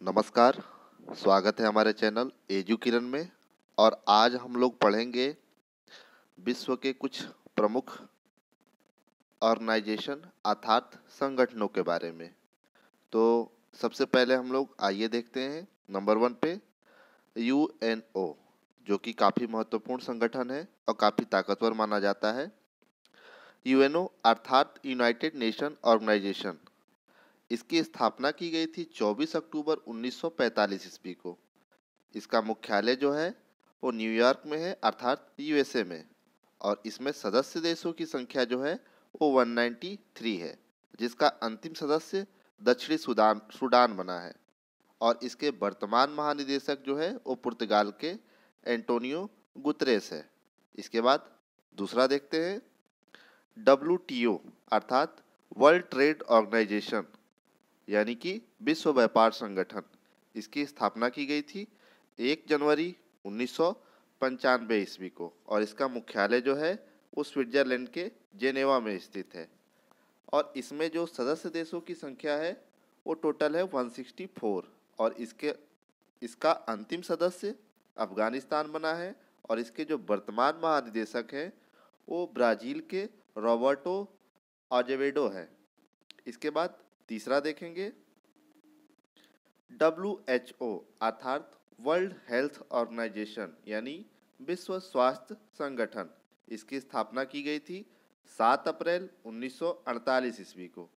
नमस्कार। स्वागत है हमारे चैनल एजू किरण में। और आज हम लोग पढ़ेंगे विश्व के कुछ प्रमुख ऑर्गेनाइजेशन अर्थात संगठनों के बारे में। तो सबसे पहले हम लोग आइए देखते हैं नंबर 1 पे यूएनओ, जो कि काफ़ी महत्वपूर्ण संगठन है और काफ़ी ताकतवर माना जाता है। यूएनओ अर्थात यूनाइटेड नेशन ऑर्गेनाइजेशन, इसकी स्थापना की गई थी 24 अक्टूबर 1945 ईस्वी को। इसका मुख्यालय जो है वो न्यूयॉर्क में है अर्थात यूएसए में। और इसमें सदस्य देशों की संख्या जो है वो 193 है, जिसका अंतिम सदस्य दक्षिणी सूडान बना है। और इसके वर्तमान महानिदेशक जो है वो पुर्तगाल के एंटोनियो गुतरेस है। इसके बाद दूसरा देखते हैं WTO अर्थात वर्ल्ड ट्रेड ऑर्गेनाइजेशन, यानी कि विश्व व्यापार संगठन। इसकी स्थापना की गई थी 1 जनवरी 1995 ईस्वी को। और इसका मुख्यालय जो है वो स्विट्जरलैंड के जेनेवा में स्थित है। और इसमें जो सदस्य देशों की संख्या है वो टोटल है 164। और इसका अंतिम सदस्य अफगानिस्तान बना है। और इसके जो वर्तमान महानिदेशक हैं वो ब्राज़ील के रॉबर्टो अजेवेडो है। इसके बाद तीसरा देखेंगे WHO अर्थात वर्ल्ड हेल्थ ऑर्गेनाइजेशन, यानी विश्व स्वास्थ्य संगठन। इसकी स्थापना की गई थी 7 अप्रैल 1948 ईस्वी को।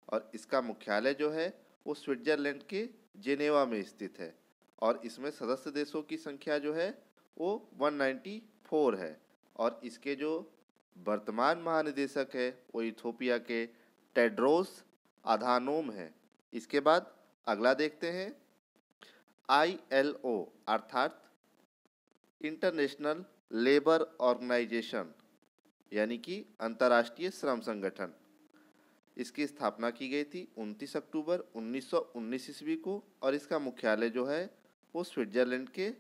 और इसका मुख्यालय जो है वो स्विट्जरलैंड के जेनेवा में स्थित है। और इसमें सदस्य देशों की संख्या जो है वो 194 है। और इसके जो वर्तमान महानिदेशक है वो इथोपिया के टेड्रोस अधानोम है। इसके बाद अगला देखते हैं ILO अर्थात इंटरनेशनल लेबर ऑर्गेनाइजेशन, यानी कि अंतर्राष्ट्रीय श्रम संगठन। इसकी स्थापना की गई थी 29 अक्टूबर 1919 ईस्वी को। और इसका मुख्यालय जो है वो स्विट्जरलैंड के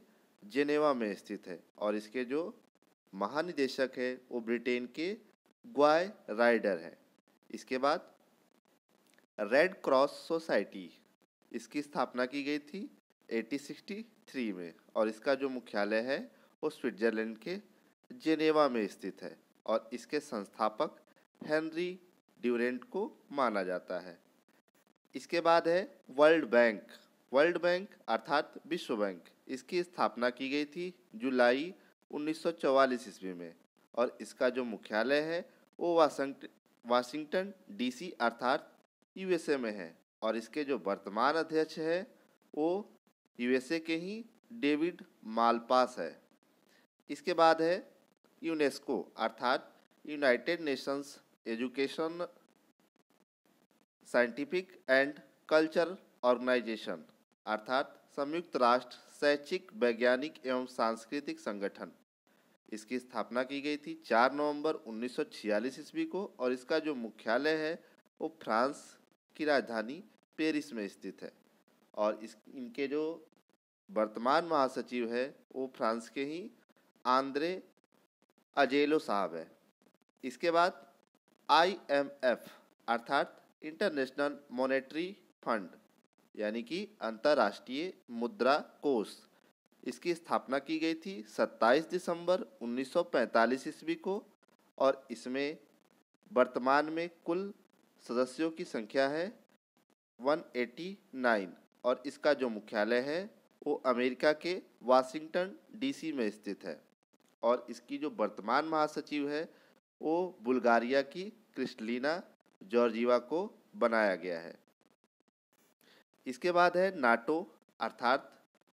जेनेवा में स्थित है। और इसके जो महानिदेशक है वो ब्रिटेन के ग्वाय राइडर है। इसके बाद रेड क्रॉस सोसाइटी, इसकी स्थापना की गई थी 1863 में। और इसका जो मुख्यालय है वो स्विट्जरलैंड के जेनेवा में स्थित है। और इसके संस्थापक हेनरी ड्यूरेंट को माना जाता है। इसके बाद है वर्ल्ड बैंक। वर्ल्ड बैंक अर्थात विश्व बैंक, इसकी स्थापना की गई थी जुलाई 1944 ईस्वी में। और इसका जो मुख्यालय है वो वाशिंगटन DC अर्थात यूएसए में है। और इसके जो वर्तमान अध्यक्ष है वो यूएसए के ही डेविड मालपास है। इसके बाद है यूनेस्को अर्थात United Nations Education Scientific and Culture Organization अर्थात संयुक्त राष्ट्र शैक्षिक वैज्ञानिक एवं सांस्कृतिक संगठन। इसकी स्थापना की गई थी 4 नवंबर 1946 ईस्वी को। और इसका जो मुख्यालय है वो फ्रांस की राजधानी पेरिस में स्थित है। और इनके जो वर्तमान महासचिव है वो फ्रांस के ही आंद्रे अजेलो साहब है। इसके बाद IMF अर्थात इंटरनेशनल मॉनेटरी फंड, यानी कि अंतर्राष्ट्रीय मुद्रा कोष। इसकी स्थापना की गई थी 27 दिसंबर 1945 ईस्वी को। और इसमें वर्तमान में कुल सदस्यों की संख्या है 189। और इसका जो मुख्यालय है वो अमेरिका के वाशिंगटन DC में स्थित है। और इसकी जो वर्तमान महासचिव है वो बुल्गारिया की क्रिस्टलिना जॉर्जीवा को बनाया गया है। इसके बाद है नाटो अर्थात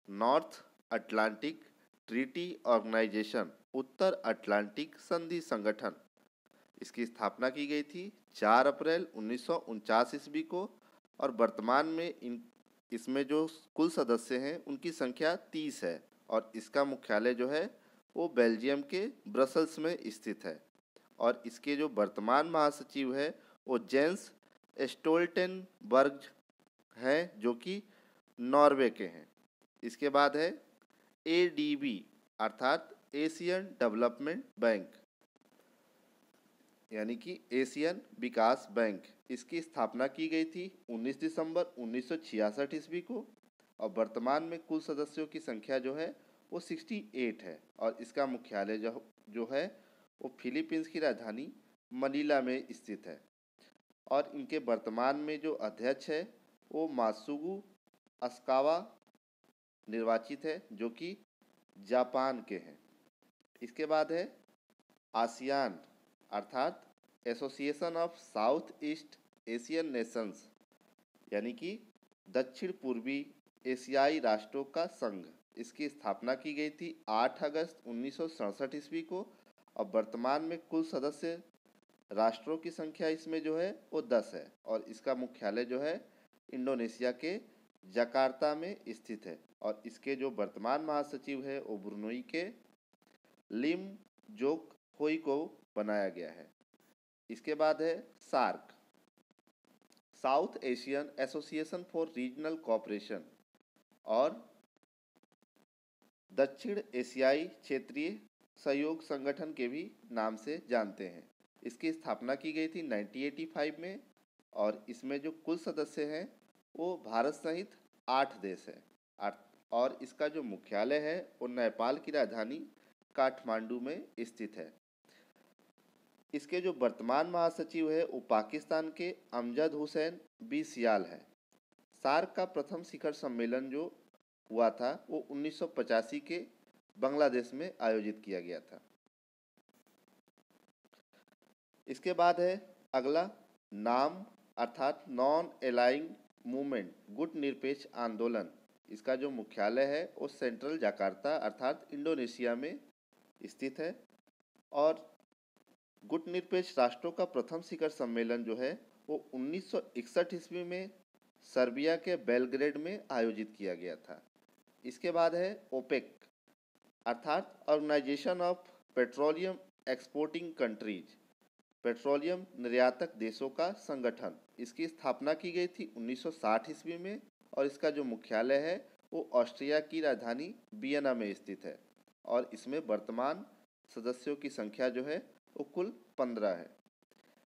नॉर्थ अटलांटिक ट्रीटी ऑर्गेनाइजेशन, उत्तर अटलांटिक संधि संगठन। इसकी स्थापना की गई थी 4 अप्रैल 1949 ईस्वी को। और वर्तमान में इसमें जो कुल सदस्य हैं उनकी संख्या 30 है। और इसका मुख्यालय जो है वो बेल्जियम के ब्रसल्स में स्थित है। और इसके जो वर्तमान महासचिव है वो जेंस स्टोल्टेनबर्ग हैं, जो कि नॉर्वे के हैं। इसके बाद है ADB अर्थात एशियन डेवलपमेंट बैंक, यानी कि एशियन विकास बैंक। इसकी स्थापना की गई थी 19 दिसंबर 1966 ईस्वी को। और वर्तमान में कुल सदस्यों की संख्या जो है वो 68 है और इसका मुख्यालय जो है वो फिलीपींस की राजधानी मनीला में स्थित है। और इनके वर्तमान में जो अध्यक्ष है वो मात्सुगु अस्कावा निर्वाचित है, जो कि जापान के हैं। इसके बाद है आसियान अर्थात association of south east Asian Nations, यानी कि दक्षिण पूर्वी एशियाई राष्ट्रों का संघ। इसकी स्थापना की गई थी 8 अगस्त 1967 ईस्वी को और वर्तमान में कुल सदस्य राष्ट्रों की संख्या इसमें जो है वो 10 है और इसका मुख्यालय जो है इंडोनेशिया के जकार्ता में स्थित है और इसके जो वर्तमान महासचिव है वो ब्रुनई के लिम जोक होई को बनाया गया है। इसके बाद है SAARC, South Asian Association for Regional Cooperation, और दक्षिण एशियाई क्षेत्रीय सहयोग संगठन के भी नाम से जानते हैं। इसकी स्थापना की गई थी 1985 में और इसमें जो कुल सदस्य हैं वो भारत सहित 8 देश हैं और इसका जो मुख्यालय है वो नेपाल की राजधानी काठमांडू में स्थित है। इसके जो वर्तमान महासचिव है वो पाकिस्तान के अमजद हुसैन बी सियाल है। सार्क का प्रथम शिखर सम्मेलन जो हुआ था वो 1985 के बांग्लादेश में आयोजित किया गया था। इसके बाद है अगला नाम अर्थात नॉन एलाइंग मूवमेंट, गुट निरपेक्ष आंदोलन। इसका जो मुख्यालय है वो सेंट्रल जकार्ता अर्थात इंडोनेशिया में स्थित है और गुट निरपेक्ष राष्ट्रों का प्रथम शिखर सम्मेलन जो है वो 1961 ईस्वी में सर्बिया के बेलग्रेड में आयोजित किया गया था। इसके बाद है ओपेक अर्थात Organization of Petroleum Exporting Countries, petroleum निर्यातक देशों का संगठन। इसकी स्थापना की गई थी 1960 ईस्वी में और इसका जो मुख्यालय है वो ऑस्ट्रिया की राजधानी वियना में स्थित है और इसमें वर्तमान सदस्यों की संख्या जो है वो कुल 15 है।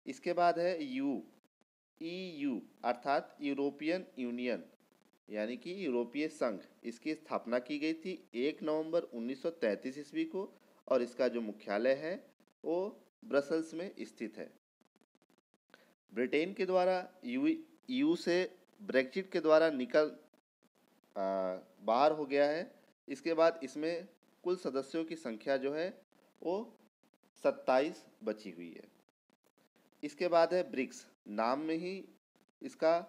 इसके बाद है ईयू अर्थात यूरोपियन यूनियन, यानी कि यूरोपीय संघ। इसकी स्थापना की गई थी 1 नवंबर 1933 ईस्वी को और इसका जो मुख्यालय है वो ब्रसल्स में स्थित है। ब्रिटेन के द्वारा ईयू से ब्रेक्जिट के द्वारा निकल बाहर हो गया है। इसके बाद इसमें कुल सदस्यों की संख्या जो है वो 27 बची हुई है। इसके बाद है ब्रिक्स, नाम में ही इसका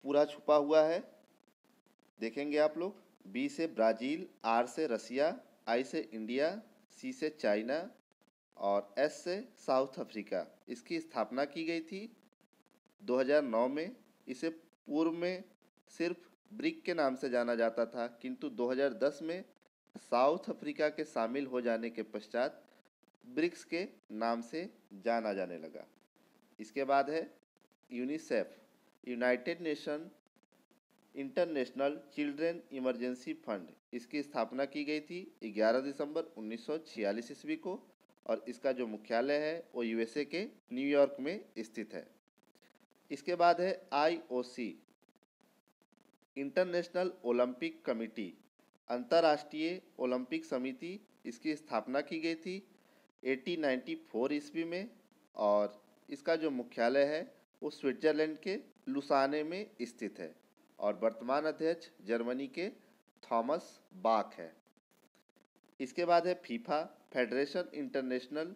पूरा छुपा हुआ है, देखेंगे आप लोग। बी से ब्राज़ील, आर से रसिया, आई से इंडिया, सी से चाइना और एस से साउथ अफ्रीका। इसकी स्थापना की गई थी 2009 में। इसे पूर्व में सिर्फ ब्रिक के नाम से जाना जाता था, किंतु 2010 में साउथ अफ्रीका के शामिल हो जाने के पश्चात ब्रिक्स के नाम से जाना जाने लगा। इसके बाद है UNICEF, United nation international children emergency fund. इसकी स्थापना की गई थी 11 दिसंबर 1946 ईस्वी को और इसका जो मुख्यालय है वो यूएसए के न्यूयॉर्क में स्थित है। इसके बाद है आईओसी, इंटरनेशनल ओलंपिक कमेटी, अंतर्राष्ट्रीय ओलंपिक समिति। इसकी स्थापना की गई थी 1894 ईस्वी में और इसका जो मुख्यालय है वो स्विट्जरलैंड के लुसाने में स्थित है और वर्तमान अध्यक्ष जर्मनी के थॉमस बाक है। इसके बाद है FIFA, federation international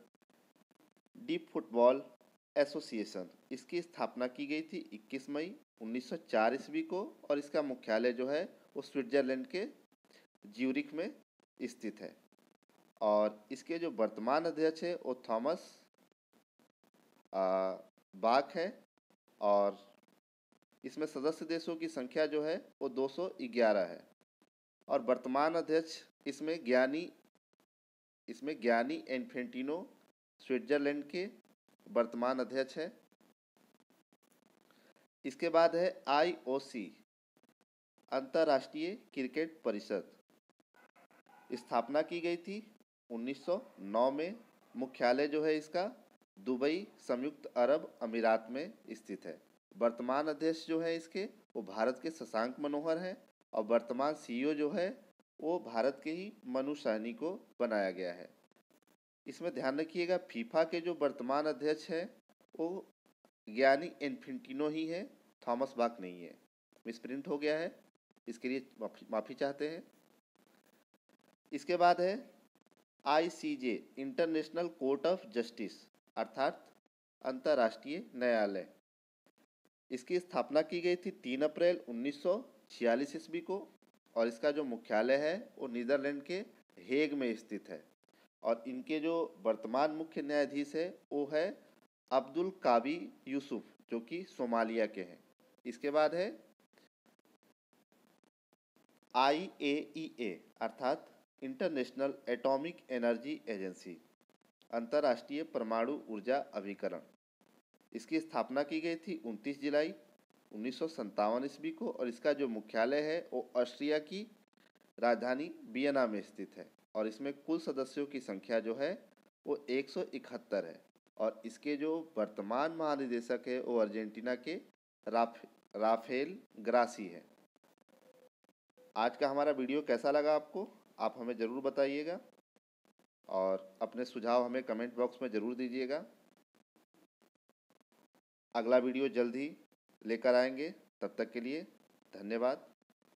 D football association. इसकी स्थापना की गई थी 21 मई 1904 ईस्वी को और इसका मुख्यालय जो है वो स्विट्जरलैंड के ज्यूरिख में स्थित है और इसके जो वर्तमान अध्यक्ष है वो थॉमस बाक है और इसमें सदस्य देशों की संख्या जो है वो 211 है और वर्तमान अध्यक्ष इसमें ज्ञानी इन्फेंटिनो स्विट्जरलैंड के वर्तमान अध्यक्ष है। इसके बाद है आईओसी, अंतर्राष्ट्रीय क्रिकेट परिषद। स्थापना की गई थी 1909 में। मुख्यालय जो है इसका दुबई संयुक्त अरब अमीरात में स्थित है। वर्तमान अध्यक्ष जो है इसके वो भारत के शशांक मनोहर हैं और वर्तमान सीईओ जो है वो भारत के ही मनु सहनी को बनाया गया है। इसमें ध्यान रखिएगा फीफा के जो वर्तमान अध्यक्ष हैं वो गियानी इन्फेंटिनो ही है, थॉमस बाक नहीं है। मिसप्रिंट हो गया है, इसके लिए माफ़ी चाहते हैं। इसके बाद है ICJ international court of justice अर्थात अंतर्राष्ट्रीय न्यायालय। इसकी स्थापना की गई थी 3 अप्रैल 1946 ईस्वी को और इसका जो मुख्यालय है वो नीदरलैंड के हेग में स्थित है। और इनके जो वर्तमान मुख्य न्यायाधीश है वो है अब्दुल कावी यूसुफ जो कि सोमालिया के हैं। इसके बाद है IAEA अर्थात इंटरनेशनल एटॉमिक एनर्जी एजेंसी अंतर्राष्ट्रीय परमाणु ऊर्जा अभिकरण। इसकी स्थापना की गई थी 29 जुलाई 1957 ईस्वी को और इसका जो मुख्यालय है वो ऑस्ट्रिया की राजधानी वियना में स्थित है। और इसमें कुल सदस्यों की संख्या जो है वो 171 है। और इसके जो वर्तमान महानिदेशक है वो अर्जेंटीना के राफेल ग्रासी है। आज का हमारा वीडियो कैसा लगा आपको, आप हमें ज़रूर बताइएगा और अपने सुझाव हमें कमेंट बॉक्स में ज़रूर दीजिएगा। अगला वीडियो जल्द ही लेकर आएंगे, तब तक के लिए धन्यवाद।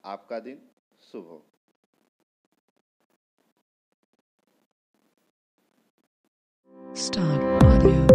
आपका दिन शुभ हो। Star Audio.